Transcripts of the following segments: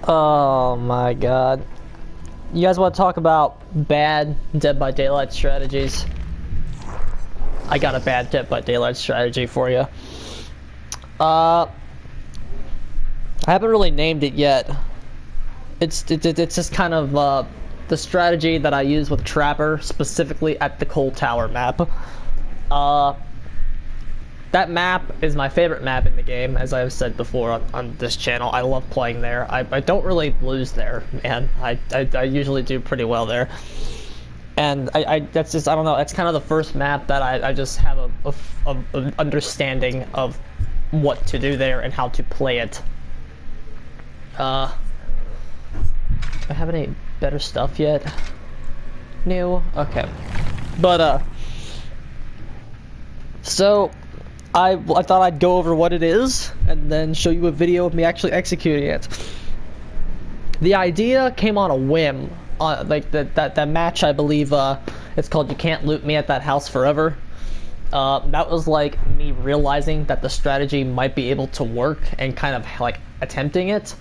Oh my god. You guys want to talk about bad Dead by Daylight strategies? I got a bad Dead by Daylight strategy for you. I haven't really named it yet. It's just kind of the strategy that I use with Trapper, specifically at the Coal Tower map. That map is my favorite map in the game, as I've said before on this channel. I love playing there. I don't really lose there, man. I usually do pretty well there. And that's just, I don't know, it's kind of the first map that I just have a understanding of what to do there and how to play it. Do I have any better stuff yet? New? Okay. But, so I thought I'd go over what it is and then show you a video of me actually executing it. The idea came on a whim. Like that match, I believe it's called You Can't Loot Me at That House Forever. That was like me realizing that the strategy might be able to work and kind of like attempting it.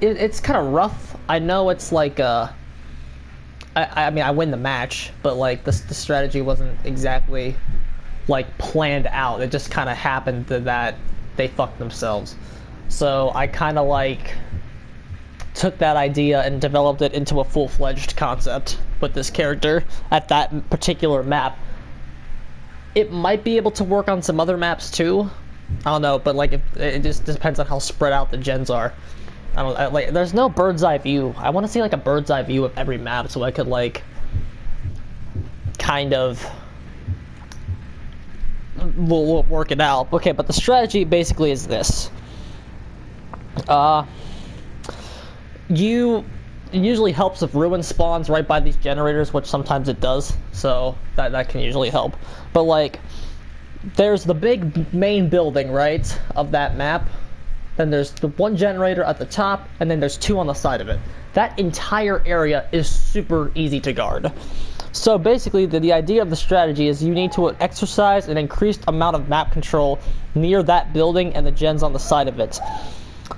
It's kind of rough. I know it's like I mean, I win the match, but like the strategy wasn't exactly like planned out. It just kind of happened that they fucked themselves. So I kind of like took that idea and developed it into a full-fledged concept with this character at that particular map. It might be able to work on some other maps too. I don't know, but like it just depends on how spread out the gens are. Like there's no bird's eye view. I want to see like a bird's eye view of every map so I could like kind of we'll work it out. Okay, but the strategy basically is this. It usually helps if ruin spawns right by these generators, which sometimes it does, so that can usually help. But like there's the big main building, right, of that map. Then there's the one generator at the top, and then there's two on the side of it. That entire area is super easy to guard. So basically, the idea of the strategy is you need to exercise an increased amount of map control near that building and the gens on the side of it.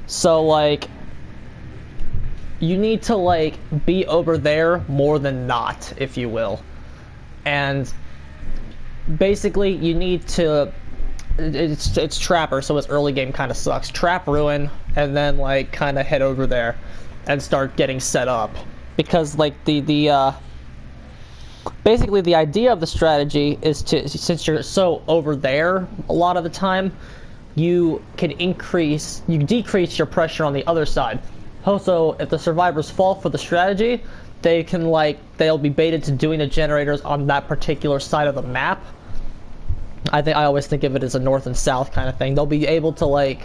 So like, you need to like be over there more than not, if you will. And basically, you need to. It's Trapper, so his early game kind of sucks. Trap ruin, and then like kind of head over there and start getting set up, because like basically the idea of the strategy is to, since you're so over there a lot of the time, you decrease your pressure on the other side. Also, if the survivors fall for the strategy, they'll be baited to doing the generators on that particular side of the map. I always think of it as a north and south kind of thing. They'll be able to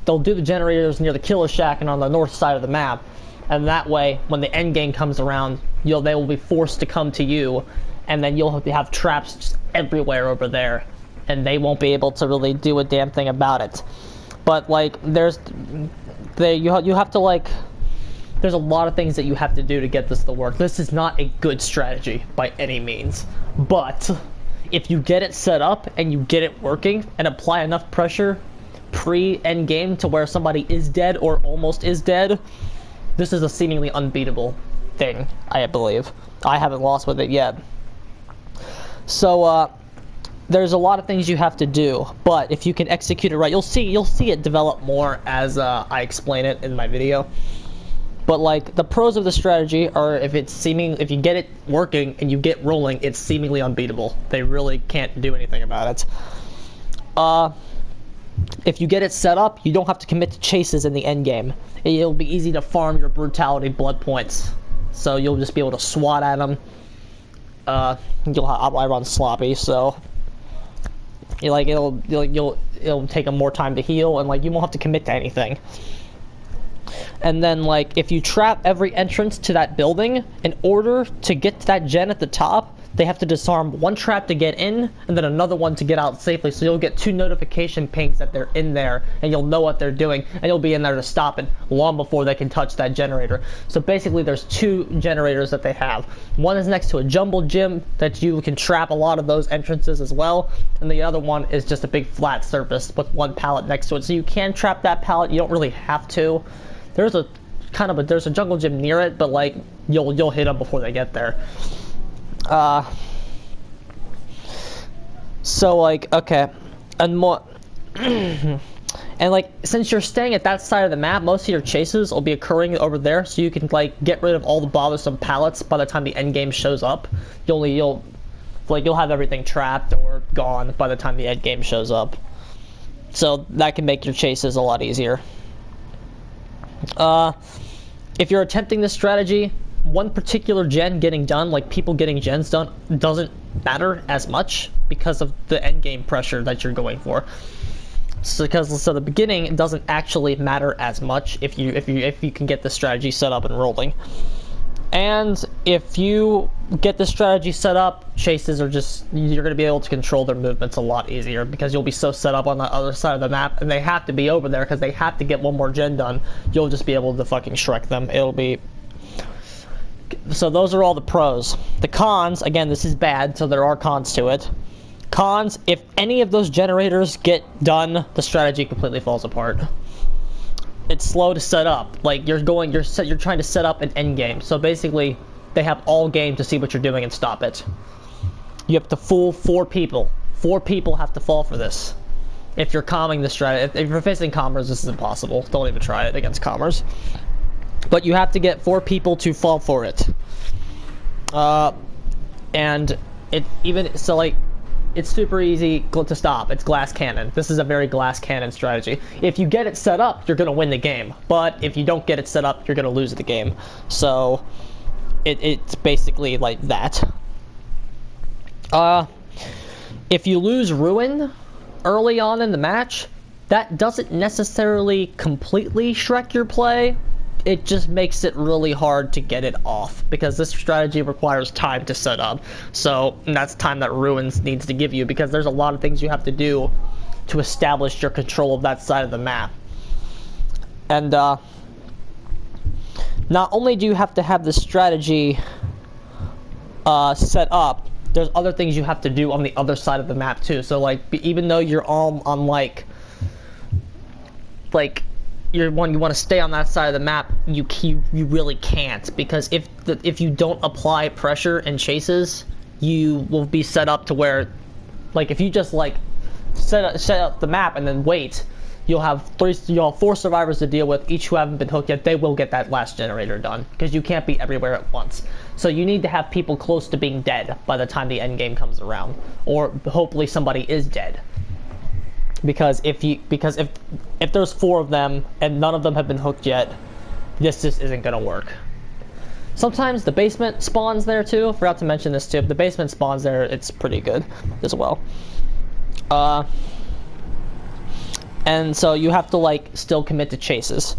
they'll do the generators near the killer shack and on the north side of the map, and that way, when the end game comes around, they will be forced to come to you, and then you'll have traps just everywhere over there, and they won't be able to really do a damn thing about it. But like, you have to like, there's a lot of things that you have to do to get this to work. This is not a good strategy by any means, but if you get it set up and you get it working and apply enough pressure pre-end game to where somebody is dead or almost is dead, this is a seemingly unbeatable thing, I believe. I haven't lost with it yet. So there's a lot of things you have to do, but if you can execute it right, you'll see it develop more as I explain it in my video. But like, the pros of the strategy are if you get it working and you get rolling, it's seemingly unbeatable. They really can't do anything about it. If you get it set up, you don't have to commit to chases in the end game. It'll be easy to farm your brutality blood points, so you'll just be able to swat at them. I run sloppy, so it'll take them more time to heal, and like you won't have to commit to anything. And then like, if you trap every entrance to that building, in order to get to that gen at the top, they have to disarm one trap to get in, and then another one to get out safely. So you'll get 2 notification pings that they're in there, and you'll know what they're doing, and you'll be in there to stop it long before they can touch that generator. So basically there's 2 generators that they have. One is next to a jumble gym that you can trap a lot of those entrances as well, and the other one is just a big flat surface with 1 pallet next to it. So you can trap that pallet, you don't really have to. There's a jungle gym near it, but like you'll hit them before they get there. So like, okay, and more, and like, since you're staying at that side of the map, most of your chases will be occurring over there, so you can like get rid of all the bothersome pallets by the time the end game shows up. You'll have everything trapped or gone by the time the end game shows up. So that can make your chases a lot easier. If you're attempting this strategy, one particular gen getting done, like people getting gens done, doesn't matter as much because of the end game pressure that you're going for. So the beginning doesn't actually matter as much if you can get the strategy set up and rolling. And if you get the strategy set up, chases are you're going to be able to control their movements a lot easier because you'll be so set up on the other side of the map, and they have to be over there because they have to get one more gen done. You'll just be able to fucking Shrek them. It'll be... So those are all the pros. The cons, again, this is bad, so there are cons to it. Cons, if any of those generators get done, the strategy completely falls apart. It's slow to set up. Like you're trying to set up an end game. So basically, they have all game to see what you're doing and stop it. You have to fool 4 people. 4 people have to fall for this. If you're calming the strategy, if you're facing commerce, this is impossible. Don't even try it against commerce. But you have to get 4 people to fall for it. And it's super easy to stop. It's glass cannon. This is a very glass cannon strategy. If you get it set up, you're going to win the game. But if you don't get it set up, you're going to lose the game. So it's basically like that. If you lose Ruin early on in the match, that doesn't necessarily completely Shrek your play. It just makes it really hard to get it off because this strategy requires time to set up. So that's time that Ruins needs to give you because there's a lot of things you have to do to establish your control of that side of the map. And not only do you have to have this strategy set up, there's other things you have to do on the other side of the map too. So like, even though you're all on like you want to stay on that side of the map, you really can't, because if you don't apply pressure and chases, you will be set up to where, like, if you just like set up the map and then wait, you'll have 4 survivors to deal with, each who haven't been hooked yet. They will get that last generator done because you can't be everywhere at once. So you need to have people close to being dead by the time the end game comes around, or hopefully somebody is dead. Because if there's 4 of them and none of them have been hooked yet, this just isn't gonna work. Sometimes the basement spawns there too. Forgot to mention this too. If the basement spawns there, it's pretty good as well. And so you have to like still commit to chases.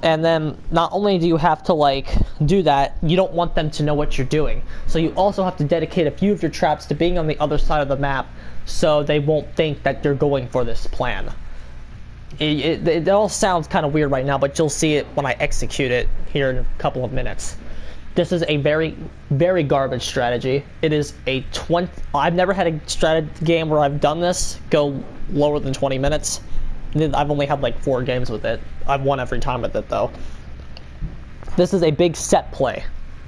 And then not only do you have to like do that, you don't want them to know what you're doing. So you also have to dedicate a few of your traps to being on the other side of the map, so they won't think that you're going for this plan. It all sounds kind of weird right now, but you'll see it when I execute it here in a couple of minutes. This is a very, very garbage strategy. It is a I've never had a strategy game where I've done this go lower than 20 minutes. I've only had like 4 games with it. I've won every time with it though. This is a big set play.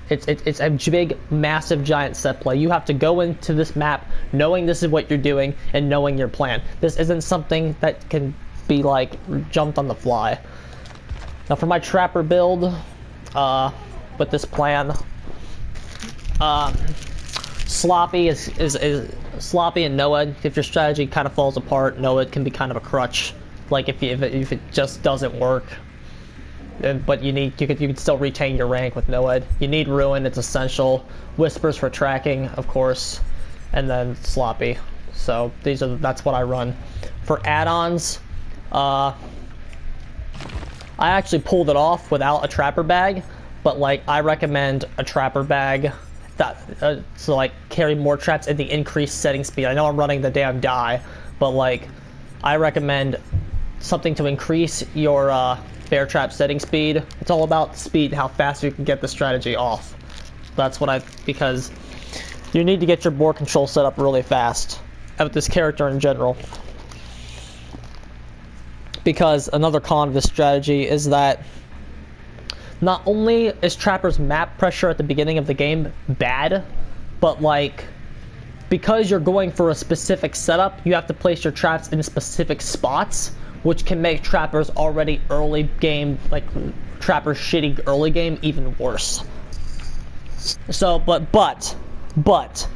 It's a big, massive, giant set play. You have to go into this map knowing this is what you're doing and knowing your plan. This isn't something that can be like jumped on the fly. Now for my trapper build, with this plan, Sloppy is Sloppy and Noah. If your strategy kind of falls apart, Noah can be kind of a crutch. Like if it just doesn't work. But you can still retain your rank with Noed. You need Ruin, it's essential. Whispers for tracking, of course, and then Sloppy. So that's what I run. For add-ons, I actually pulled it off without a trapper bag, but like I recommend a trapper bag that so like carry more traps at the increased setting speed. I know I'm running the damn die, but like, I recommend something to increase your bear trap setting speed. It's all about speed and how fast you can get the strategy off. That's what because you need to get your board control set up really fast with this character in general. Because another con of this strategy is that not only is Trapper's map pressure at the beginning of the game bad, but like, because you're going for a specific setup, you have to place your traps in specific spots, which can make Trapper's already early game, like Trapper's shitty early game, even worse. So, but,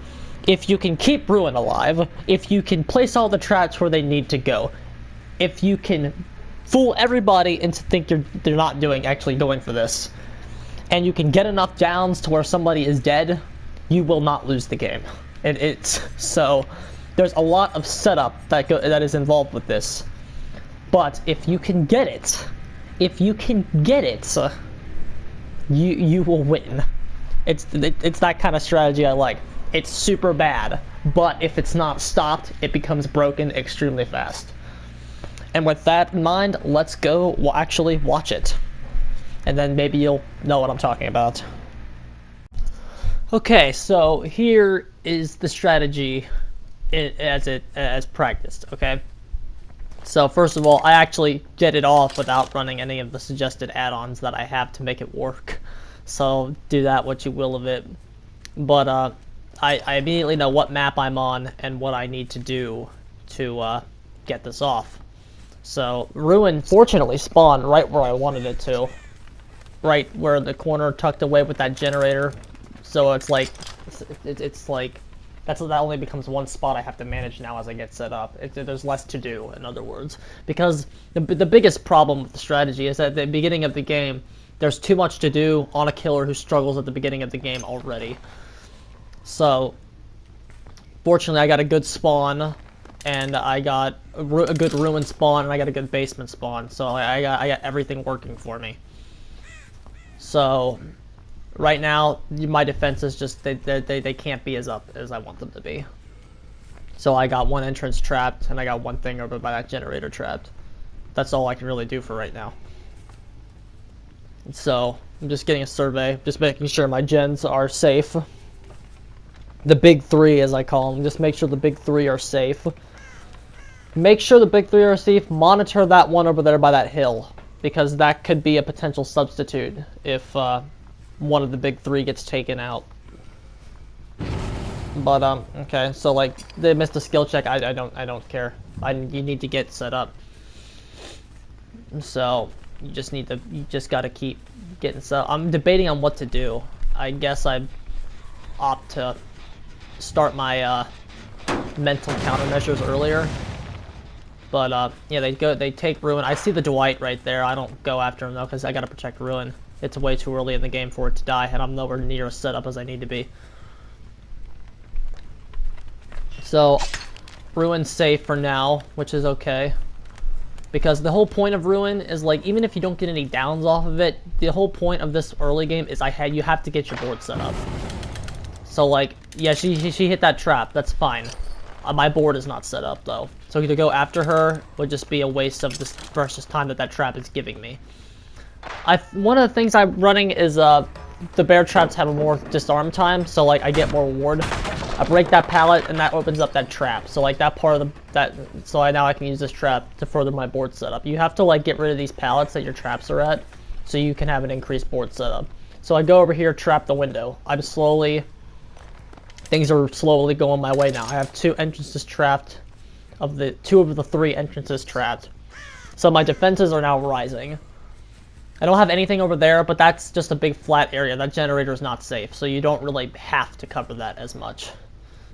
if you can keep Ruin alive, if you can place all the traps where they need to go, if you can fool everybody into think they're not actually going for this, and you can get enough downs to where somebody is dead, you will not lose the game. So there's a lot of setup that is involved with this. But if you can get it, you will win. It's that kind of strategy I like. It's super bad, but if it's not stopped, it becomes broken extremely fast. And with that in mind, let's go actually watch it. And then maybe you'll know what I'm talking about. Okay, so here is the strategy as practiced, okay? So first of all, I actually get it off without running any of the suggested add-ons that I have to make it work. So do that what you will of it. But I immediately know what map I'm on and what I need to do to get this off. So Ruin fortunately spawned right where I wanted it to. Right where the corner tucked away with that generator. So it's like, that only becomes one spot I have to manage now as I get set up. There's less to do, in other words. Because the biggest problem with the strategy is that at the beginning of the game, there's too much to do on a killer who struggles at the beginning of the game already. So, fortunately I got a good spawn, and I got a good Ruin spawn, and I got a good basement spawn. So I got everything working for me. So, right now, my defenses just, they can't be as up as I want them to be. So I got one entrance trapped, and I got one thing over by that generator trapped. That's all I can really do for right now. So, I'm just getting a survey, just making sure my gens are safe. The big three, as I call them, just make sure the big three are safe. Make sure the big three are safe, monitor that one over there by that hill, because that could be a potential substitute if, one of the big three gets taken out. But okay, so like they missed a skill check. I don't care. You need to get set up. So you just gotta keep getting set up. I'm debating on what to do. I guess I opt to start my mental countermeasures earlier. But yeah, they take Ruin. I see the Dwight right there. I don't go after him though because I gotta protect Ruin. It's way too early in the game for it to die, and I'm nowhere near as set up as I need to be. So, Ruin's safe for now, which is okay. Because the whole point of Ruin is, like, even if you don't get any downs off of it, the whole point of this early game is you have to get your board set up. So, like, yeah, she hit that trap, that's fine. My board is not set up, though. So to go after her would just be a waste of this precious time that trap is giving me. One of the things I'm running is the bear traps have a more disarm time, so like I get more reward. I break that pallet and that opens up that trap. So like that part of now I can use this trap to further my board setup. You have to like get rid of these pallets that your traps are at, so you can have an increased board setup. So I go over here, trap the window. Things are slowly going my way now. I have 2 entrances trapped, two of the 3 entrances trapped. So my defenses are now rising. I don't have anything over there, but that's just a big flat area. That generator is not safe, so you don't really have to cover that as much.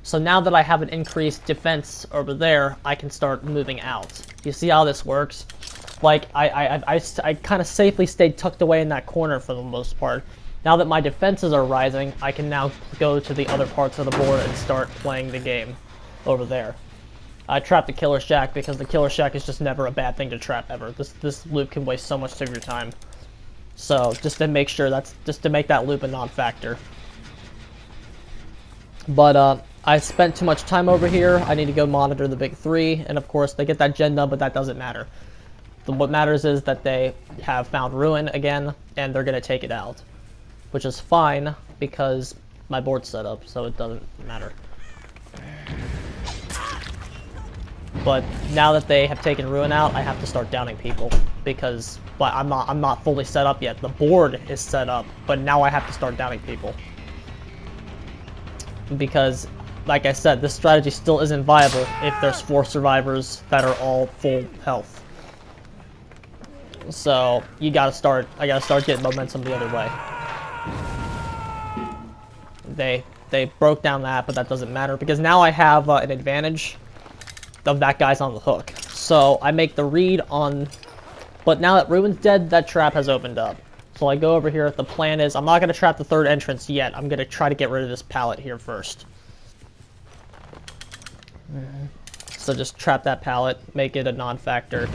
So now that I have an increased defense over there, I can start moving out. You see how this works? Like, I kind of safely stayed tucked away in that corner for the most part. Now that my defenses are rising, I can now go to the other parts of the board and start playing the game over there. I trapped the Killer Shack because the Killer Shack is just never a bad thing to trap ever. This loop can waste so much of your time. So just to make sure just to make that loop a non-factor. But I spent too much time over here. I need to go monitor the big three, and of course they get that gen done, but that doesn't matter. What matters is that they have found ruin again, and they're gonna take it out, which is fine because my board's set up, so it doesn't matter. But now that they have taken ruin out, I have to start downing people because I'm not fully set up yet. The board is set up, but now I have to start downing people because, like I said, this strategy still isn't viable if there's 4 survivors that are all full health. So I gotta start getting momentum the other way. They broke down that, but that doesn't matter because now I have an advantage of that guy's on the hook. So I make the read on, but now that Ruin's dead, that trap has opened up. So I go over here. The plan is I'm not gonna trap the 3rd entrance yet. I'm gonna try to get rid of this pallet here first. So just trap that pallet, make it a non-factor.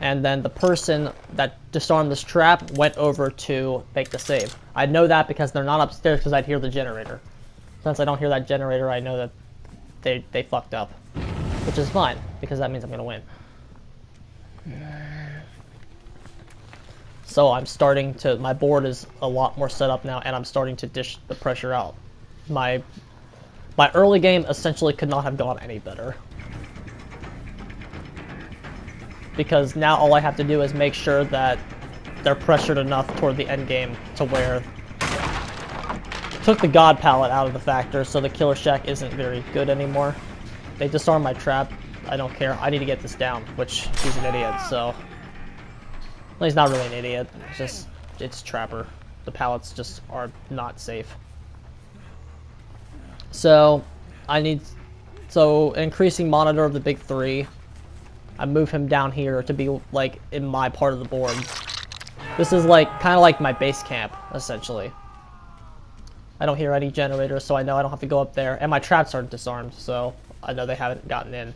And then the person that disarmed this trap went over to make the save. I know that because they're not upstairs because I'd hear the generator. Since I don't hear that generator, I know that they fucked up. Which is fine, because that means I'm gonna win. So I'm starting to, my board is a lot more set up now, and I'm starting to dish the pressure out. My early game essentially could not have gone any better. Because now all I have to do is make sure that they're pressured enough toward the end game to where took the god pallet out of the factor, so the killer shack isn't very good anymore. They disarmed my trap. I don't care. I need to get this down, which he's an idiot, so well, he's not really an idiot. It's trapper. The pallets just are not safe. So increasing monitor of the big three. I move him down here to be like in my part of the board. This is like kind of like my base camp, essentially. I don't hear any generators, so I know I don't have to go up there. And my traps aren't disarmed, so I know they haven't gotten in.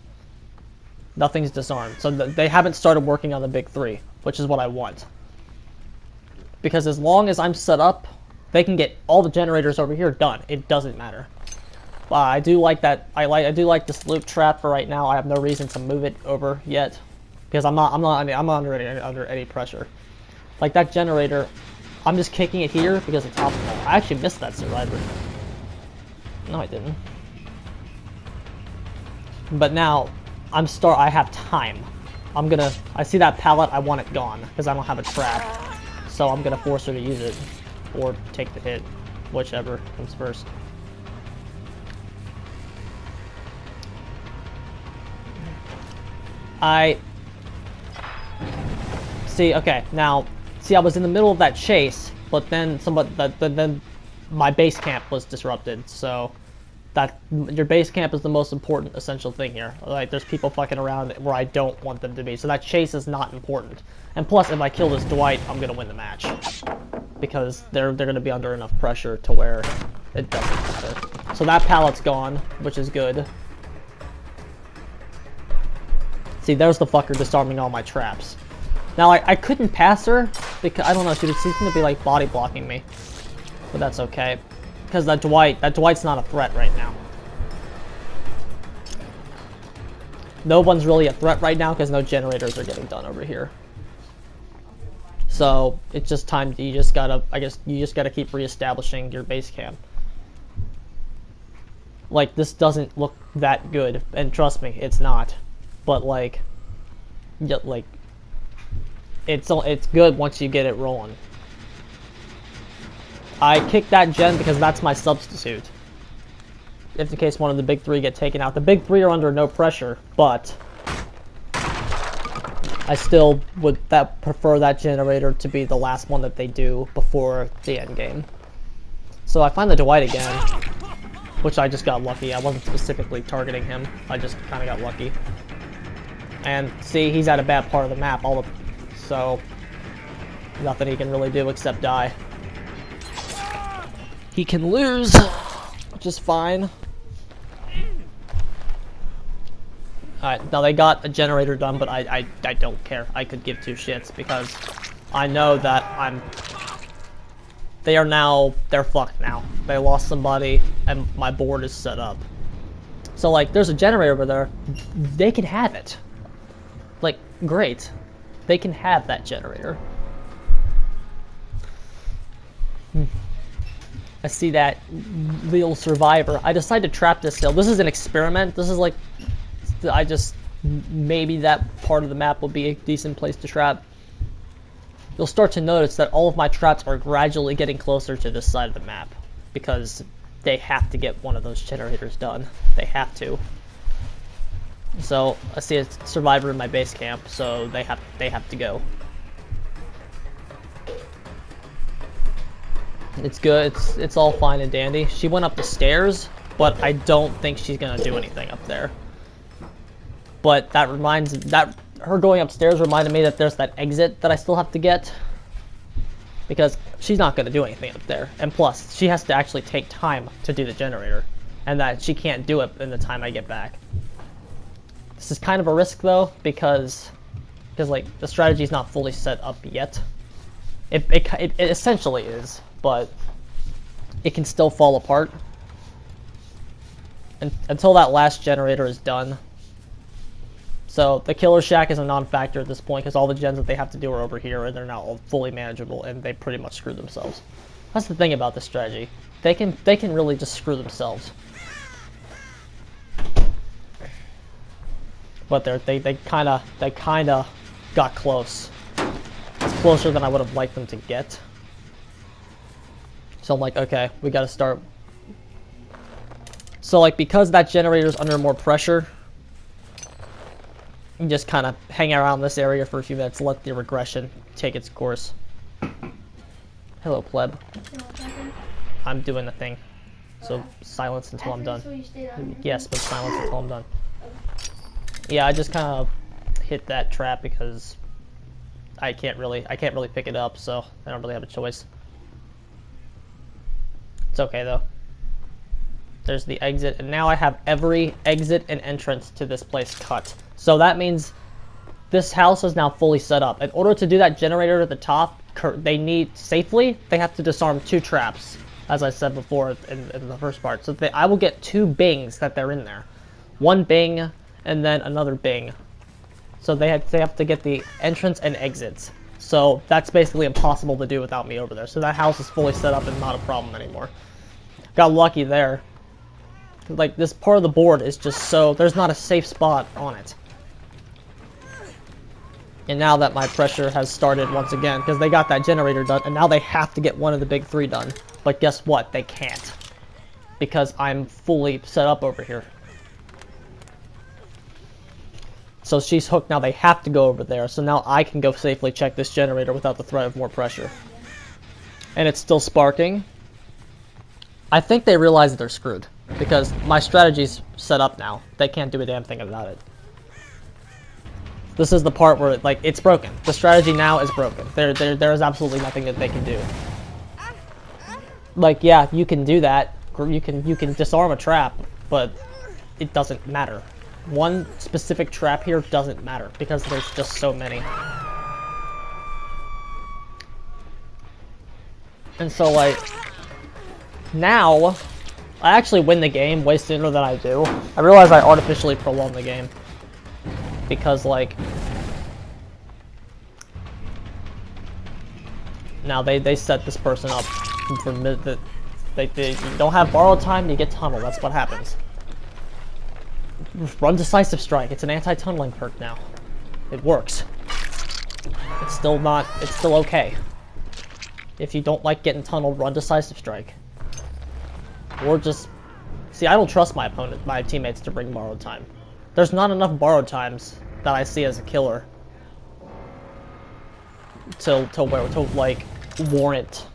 Nothing's disarmed, so they haven't started working on the big three, which is what I want. Because as long as I'm set up, they can get all the generators over here done. It doesn't matter. I do like that. I do like this loop trap for right now. I have no reason to move it over yet, because I'm not under any pressure. Like that generator, I'm just kicking it here because it's optimal. I actually missed that survivor. No, I didn't. But now I have time. I see that pallet. I want it gone because I don't have a trap. So I'm gonna force her to use it or take the hit, whichever comes first. Okay, now, see, I was in the middle of that chase, but then then my base camp was disrupted, so your base camp is the most important essential thing here. Like, there's people fucking around where I don't want them to be, so that chase is not important. And plus, if I kill this Dwight, I'm gonna win the match. Because they're gonna be under enough pressure to where it doesn't matter. So that pallet's gone, which is good. See, there's the fucker disarming all my traps. Now, I couldn't pass her, because, I don't know, she seems to be, like, body blocking me. But that's okay. Because that Dwight's not a threat right now. No one's really a threat right now, because no generators are getting done over here. So, it's just time, you just gotta keep reestablishing your base camp. Like, this doesn't look that good, and trust me, it's not. But it's good once you get it rolling. I kicked that gen because that's my substitute. If in case one of the big three get taken out. The big three are under no pressure, but I still would prefer that generator to be the last one that they do before the end game. So I find the Dwight again, which I just got lucky. I wasn't specifically targeting him. I just kind of got lucky. And see, he's at a bad part of the map, so nothing he can really do except die. He can lose, which is fine. Alright, now they got a generator done, but I don't care. I could give two shits because I know that they're fucked now. They lost somebody, and my board is set up. So like, there's a generator over there. They can have it. Like, great. They can have that generator. I see that little survivor. I decided to trap this hill. This is an experiment. This is like, maybe that part of the map will be a decent place to trap. You'll start to notice that all of my traps are gradually getting closer to this side of the map, because they have to get one of those generators done. They have to. So I see a survivor in my base camp, so they have to go. It's good. It's all fine and dandy. She went up the stairs, but I don't think she's gonna do anything up there. But her going upstairs reminded me that there's that exit that I still have to get, because she's not gonna do anything up there. And plus, she has to actually take time to do the generator, and that she can't do it in the time I get back. This is kind of a risk though, because like the strategy is not fully set up yet. It essentially is, but it can still fall apart. And until that last generator is done. So the killer shack is a non-factor at this point, because all the gens that they have to do are over here, and they're now all fully manageable, and they pretty much screwed themselves. That's the thing about this strategy. They can really just screw themselves. But they kinda got close. It's closer than I would have liked them to get. So I'm like, okay, we gotta start. So like, because that generator's under more pressure, you just kind of hang around this area for a few minutes, let the regression take its course. Hello, pleb. I'm doing the thing. So silence until I'm done. Yes, but silence until I'm done. Yeah, I just kind of hit that trap because I can't really pick it up, so I don't really have a choice. It's okay though. There's the exit, and now I have every exit and entrance to this place cut. So that means this house is now fully set up. In order to do that generator at the top, they have to disarm 2 traps, as I said before in the first part. So I will get 2 bings that they're in there. 1 bing, and then another bing. So they have to get the entrance and exits. So that's basically impossible to do without me over there. So that house is fully set up and not a problem anymore. Got lucky there. Like, this part of the board is just so, there's not a safe spot on it. And now that my pressure has started once again, because they got that generator done, and now they have to get one of the big 3 done. But guess what? They can't. Because I'm fully set up over here. So she's hooked now, they have to go over there. So now I can go safely check this generator without the threat of more pressure. And it's still sparking. I think they realize that they're screwed, because my strategy's set up now. They can't do a damn thing about it. This is the part where, like, it's broken. The strategy now is broken. There is absolutely nothing that they can do. Like, yeah, you can do that. You can disarm a trap, but it doesn't matter. One specific trap here doesn't matter, because there's just so many. And so, like, now, I actually win the game way sooner than I do. I realize I artificially prolong the game. Because, like, now they set this person up for you don't have borrowed time, you get tunnel. That's what happens. Run decisive strike. It's an anti-tunneling perk now. It works. It's still okay. If you don't like getting tunneled, run decisive strike. Or just, see, I don't trust my teammates to bring borrowed time. There's not enough borrowed times that I see as a killer to like warrant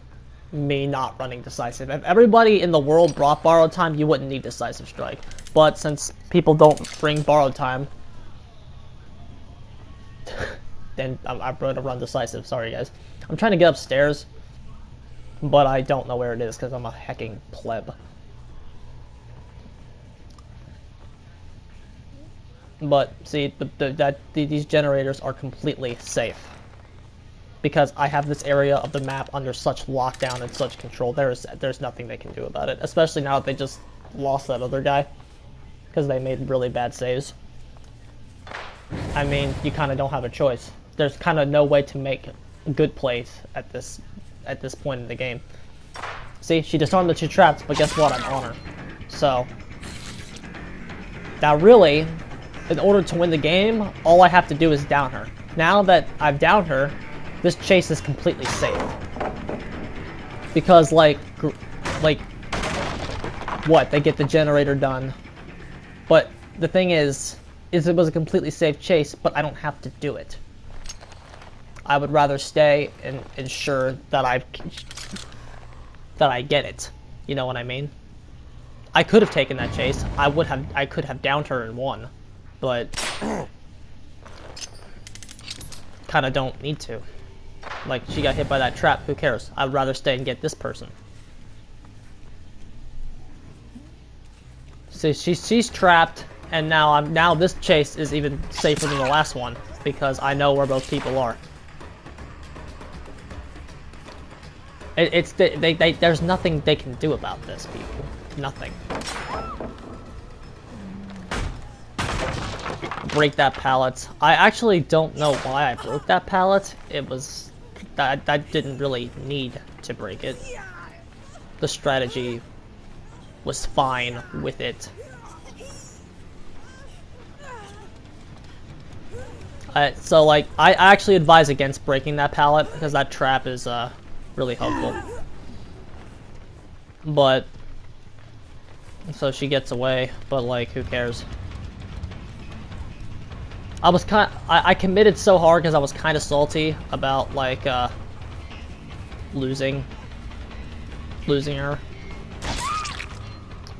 me not running decisive. If everybody in the world brought borrowed time, you wouldn't need decisive strike. But since people don't bring borrowed time, then I'm going to run decisive. Sorry guys. I'm trying to get upstairs, but I don't know where it is because I'm a hecking pleb. But see, these generators are completely safe. because I have this area of the map under such lockdown and such control. There's nothing they can do about it, especially now that they just lost that other guy because they made really bad saves. I mean, you kind of don't have a choice. There's kind of no way to make good plays at this point in the game. See, she disarmed the 2 traps, but guess what? I'm on her. So now really, in order to win the game, all I have to do is down her. Now that I've downed her, this chase is completely safe. Because like what? They get the generator done. But the thing is it was a completely safe chase, but I don't have to do it. I would rather stay and ensure that I get it. You know what I mean? I could have taken that chase. I could have downed her and won, but kind of don't need to. Like, she got hit by that trap. Who cares? I'd rather stay and get this person. See, she's trapped, and now this chase is even safer than the last one because I know where both people are. There's nothing they can do about this, people. Nothing. Break that pallet. I actually don't know why I broke that pallet. It was that didn't really need to break it. The strategy was fine with it. So like I actually advise against breaking that pallet because that trap is really helpful. But so she gets away, but like who cares? I committed so hard because I was kind of salty about like losing her.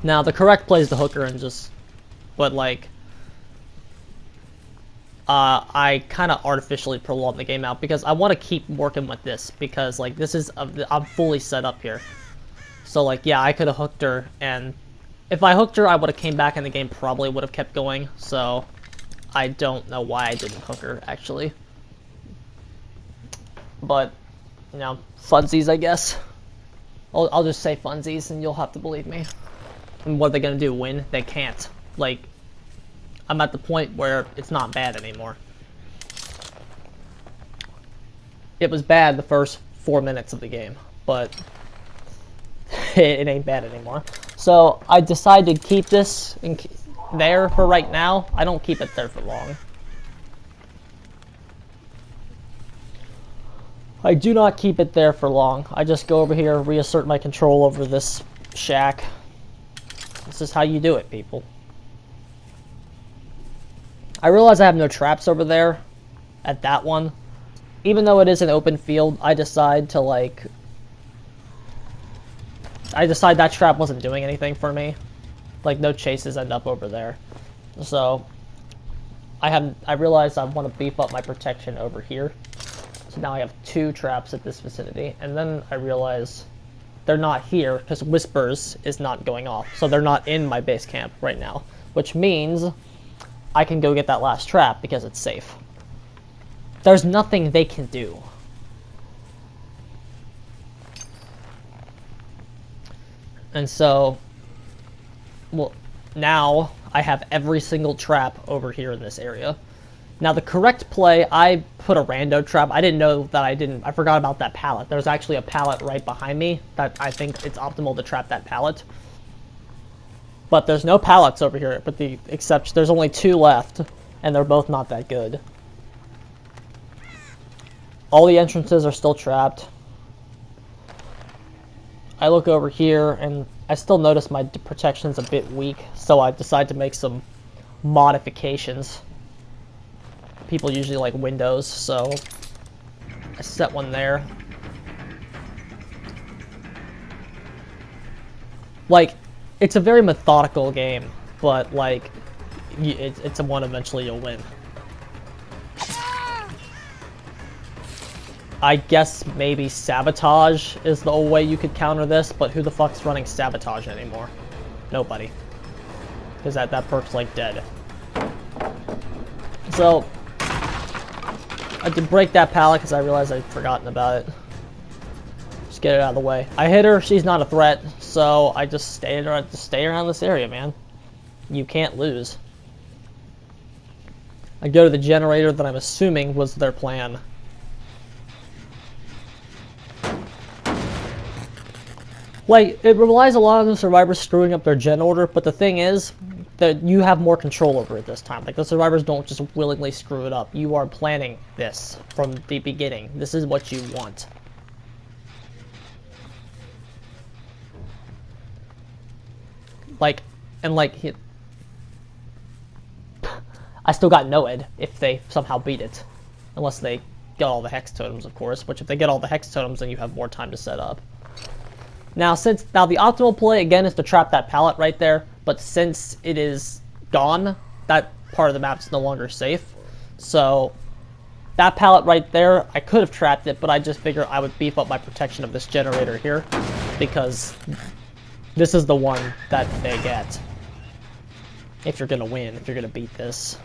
Now the correct play is to hook her and just, but like I kind of artificially prolonged the game out because I want to keep working with this because like this is I'm fully set up here. So like yeah, I could have hooked her, and if I hooked her, I would have came back and the game probably would have kept going. So I don't know why I didn't hook her actually. But you know, funsies, I guess. I'll just say funsies, and you'll have to believe me. And what are they gonna do? Win? They can't. Like, I'm at the point where it's not bad anymore. It was bad the first 4 minutes of the game, but it ain't bad anymore. So I decided to keep this there for right now. I don't keep it there for long. I do not keep it there for long. I just go over here, reassert my control over this shack. This is how you do it, people. I realize I have no traps over there at that one. Even though it is an open field, I decide that trap wasn't doing anything for me. Like, no chases end up over there. So I realized I want to beef up my protection over here. So now I have 2 traps at this vicinity. And then I realize they're not here because Whispers is not going off. So they're not in my base camp right now, which means I can go get that last trap because it's safe. There's nothing they can do. And so, well, now I have every single trap over here in this area. Now the correct play, I put a rando trap. I didn't know that I forgot about that pallet. There's actually a pallet right behind me that I think it's optimal to trap that pallet. But there's no pallets over here, but there's only 2 left, and they're both not that good. All the entrances are still trapped. I look over here, and I still notice my protection's a bit weak, so I decide to make some modifications. People usually like windows, so I set one there. Like, it's a very methodical game, but like, it's a one eventually you'll win. I guess maybe sabotage is the way you could counter this, but who the fuck's running sabotage anymore? Nobody. Because that perk's like dead. So, I did break that pallet because I realized I'd forgotten about it. Just get it out of the way. I hit her. She's not a threat, so I just stay around this area, man. You can't lose. I go to the generator that I'm assuming was their plan. Like, it relies a lot on the survivors screwing up their gen order, but the thing is that you have more control over it this time. Like, the survivors don't just willingly screw it up. You are planning this from the beginning. This is what you want. Like, and like, I still got Noed if they somehow beat it. Unless they get all the hex totems, of course, which if they get all the hex totems, then you have more time to set up. Now the optimal play again is to trap that pallet right there, but since it is gone, that part of the map is no longer safe. So that pallet right there, I could have trapped it, but I just figured I would beef up my protection of this generator here, because this is the one that they get. If you're gonna win, if you're gonna beat this.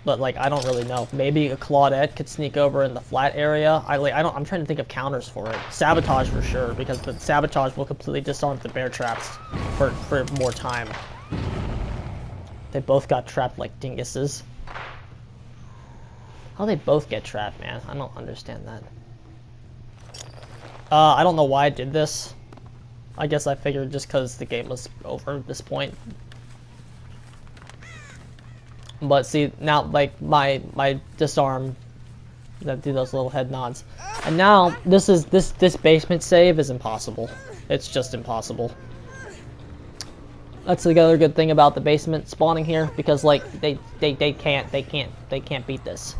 But like, I don't really know. Maybe a Claudette could sneak over in the flat area. I'm trying to think of counters for it. Sabotage for sure, because the sabotage will completely disarm the bear traps for more time. They both got trapped like dinguses. How they both get trapped, man? I don't understand that. I don't know why I did this. I guess I figured just because the game was over at this point. But see, now, like, my disarm, that do those little head nods. And now, this basement save is impossible. It's just impossible. That's the other good thing about the basement spawning here, because, like, they can't beat this.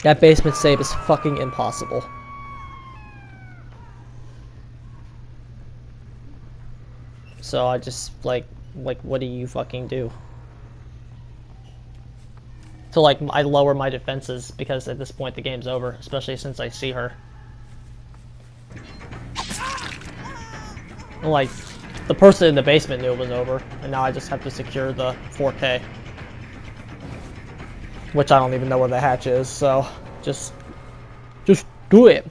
That basement save is fucking impossible. So I just, like, what do you fucking do? So like, I lower my defenses because at this point the game's over, especially since I see her. Like, the person in the basement knew it was over, and now I just have to secure the 4K. Which I don't even know where the hatch is, so just do it.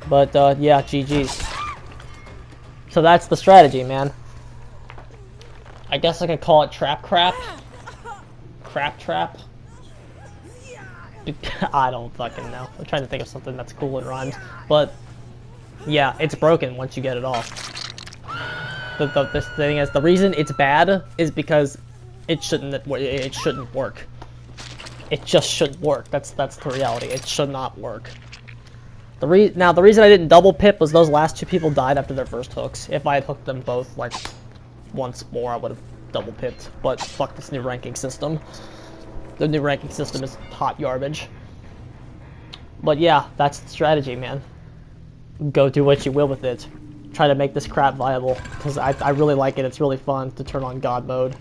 But yeah, GG's. So that's the strategy, man. I guess I could call it trap crap. Crap trap. I don't fucking know. I'm trying to think of something that's cool and rhymes. But yeah, it's broken once you get it off. This thing is, the reason it's bad is because it shouldn't work. It just shouldn't work. That's the reality. It should not work. Now the reason I didn't double pip was those last two people died after their first hooks. If I had hooked them both like once more, I would have double pipped. But fuck this new ranking system. The new ranking system is hot garbage. But yeah, that's the strategy, man. Go do what you will with it. Try to make this crap viable, because I really like it. It's really fun to turn on God mode.